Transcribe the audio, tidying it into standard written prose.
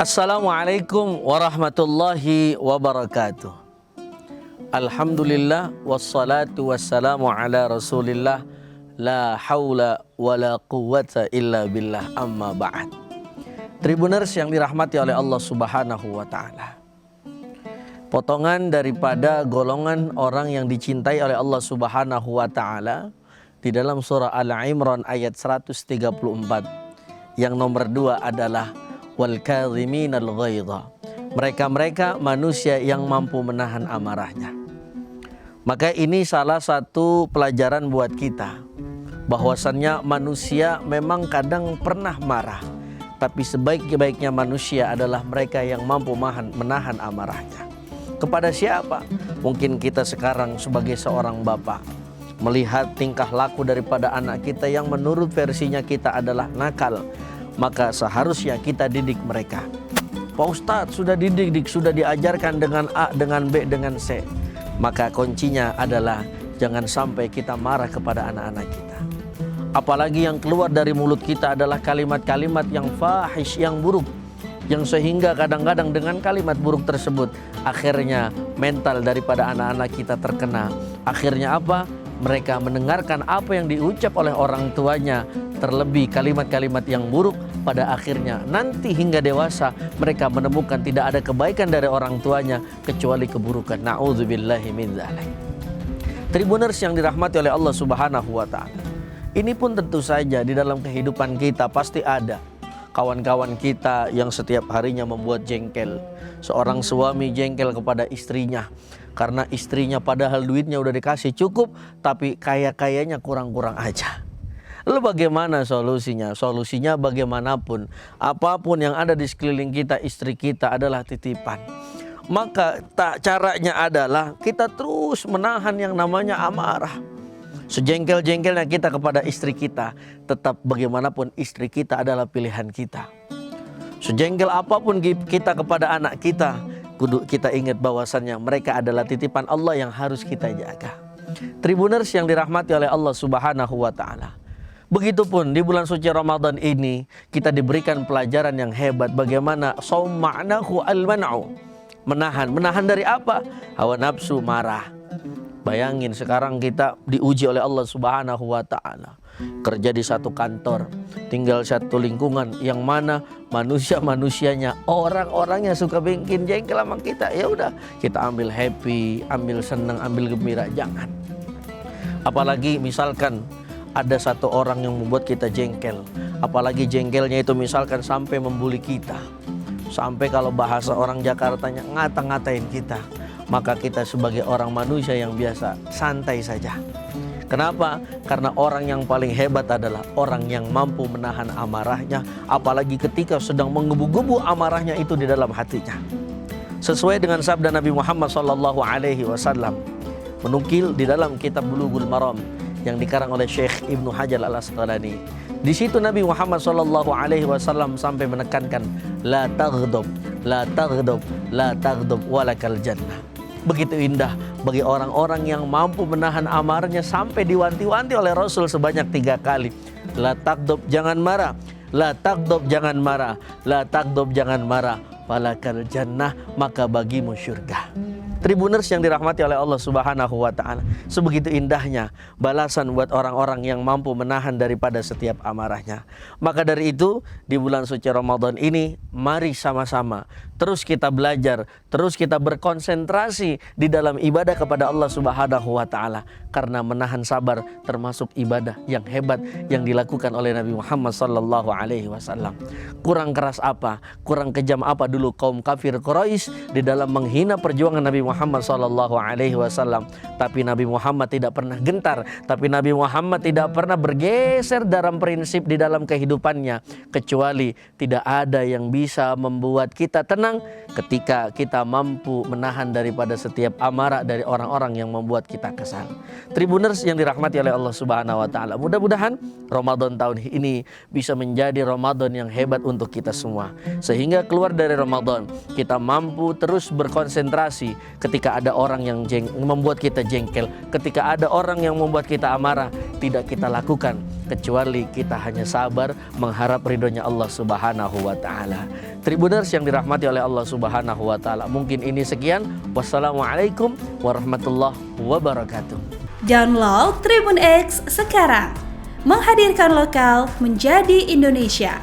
Assalamualaikum warahmatullahi wabarakatuh. Alhamdulillah wassalatu wassalamu ala rasulillah. La haula wa la quwwata illa billah, amma ba'd. Tribuners yang dirahmati oleh Allah subhanahu wa ta'ala, potongan daripada golongan orang yang dicintai oleh Allah subhanahu wa ta'ala di dalam surah Al-Imran ayat 134. Yang nomor 2 adalah wal kadhiminal ghaidha, mereka manusia yang mampu menahan amarahnya. Maka ini salah satu pelajaran buat kita, bahwasannya manusia memang kadang pernah marah, tapi sebaik-baiknya manusia adalah mereka yang mampu menahan amarahnya. Kepada siapa? Mungkin kita sekarang sebagai seorang bapak melihat tingkah laku daripada anak kita yang menurut versinya kita adalah nakal, maka seharusnya kita didik mereka. Pak Ustadz sudah didik, sudah diajarkan dengan A, dengan B, dengan C. Maka kuncinya adalah jangan sampai kita marah kepada anak-anak kita. Apalagi yang keluar dari mulut kita adalah kalimat-kalimat yang fahish, yang buruk, yang sehingga kadang-kadang dengan kalimat buruk tersebut akhirnya mental daripada anak-anak kita terkena. Akhirnya apa? Mereka mendengarkan apa yang diucap oleh orang tuanya, terlebih kalimat-kalimat yang buruk. Pada akhirnya nanti hingga dewasa mereka menemukan tidak ada kebaikan dari orang tuanya kecuali keburukan. Na'udzubillahi min dzalik. Tribuners yang dirahmati oleh Allah subhanahu wa ta'ala, ini pun tentu saja di dalam kehidupan kita pasti ada kawan-kawan kita yang setiap harinya membuat jengkel. Seorang suami jengkel kepada istrinya karena istrinya padahal duitnya udah dikasih cukup, tapi kayaknya kurang-kurang aja. Lalu bagaimana solusinya? Solusinya bagaimanapun, apapun yang ada di sekeliling kita, istri kita adalah titipan. Maka caranya adalah kita terus menahan yang namanya amarah. Sejengkel-jengkelnya kita kepada istri kita, tetap bagaimanapun istri kita adalah pilihan kita. Sejengkel apapun kita kepada anak kita, kudu kita ingat bahwasannya mereka adalah titipan Allah yang harus kita jaga. Tribuners yang dirahmati oleh Allah subhanahu wa ta'ala, begitupun di bulan suci Ramadan ini kita diberikan pelajaran yang hebat bagaimana shaum ma'nahu al-man'u, menahan dari apa? Hawa nafsu, marah. Bayangin sekarang kita diuji oleh Allah subhanahu wa ta'ala, kerja di satu kantor, tinggal satu lingkungan yang mana manusianya orang-orangnya suka bikin jengkel sama kita. Ya udah, kita ambil happy, ambil senang, ambil gembira. Jangan. Apalagi misalkan ada satu orang yang membuat kita jengkel, apalagi jengkelnya itu misalkan sampai membuli kita, sampai kalau bahasa orang Jakartanya ngata-ngatain kita, maka kita sebagai orang manusia yang biasa santai saja. Kenapa? Karena orang yang paling hebat adalah orang yang mampu menahan amarahnya, apalagi ketika sedang menggebu-gebu amarahnya itu di dalam hatinya. Sesuai dengan sabda Nabi Muhammad SAW menukil di dalam kitab Bulughul Maram yang dikarang oleh Syekh Ibnu Hajar Al-Asqalani. Di situ Nabi Muhammad SAW sampai menekankan la taghdab, la taghdab, la taghdab walakal jannah. Begitu indah bagi orang-orang yang mampu menahan amarahnya sampai diwanti-wanti oleh Rasul sebanyak 3 kali. La taghdab, jangan marah. La taghdab, jangan marah. La taghdab, jangan marah. Walakal jannah, maka bagimu syurga. Tribuners yang dirahmati oleh Allah subhanahu wa ta'ala, sebegitu indahnya balasan buat orang-orang yang mampu menahan daripada setiap amarahnya. Maka dari itu di bulan suci Ramadan ini mari sama-sama terus kita belajar, terus kita berkonsentrasi di dalam ibadah kepada Allah subhanahu wa ta'ala. Karena menahan sabar termasuk ibadah yang hebat yang dilakukan oleh Nabi Muhammad SAW. Kurang keras apa, kurang kejam apa dulu kaum kafir Quraisy di dalam menghina perjuangan Nabi Muhammad SAW. Tapi Nabi Muhammad tidak pernah gentar, tapi Nabi Muhammad tidak pernah bergeser dalam prinsip di dalam kehidupannya, kecuali tidak ada yang bisa membuat kita tenang ketika kita mampu menahan daripada setiap amarah dari orang-orang yang membuat kita kesal. Tribuners yang dirahmati oleh Allah subhanahu wa ta'ala, mudah-mudahan Ramadan tahun ini bisa menjadi Ramadan yang hebat untuk kita semua, sehingga keluar dari Ramadan kita mampu terus berkonsentrasi. Ketika ada orang yang membuat kita jengkel, ketika ada orang yang membuat kita amarah, tidak kita lakukan. kecuali kita hanya sabar mengharap ridhonya Allah Subhanahu wa taala. Tribuners yang dirahmati oleh Allah Subhanahu wa taala, mungkin ini sekian. Wassalamualaikum warahmatullahi wabarakatuh. Download Tribun X sekarang. Menghadirkan lokal menjadi Indonesia.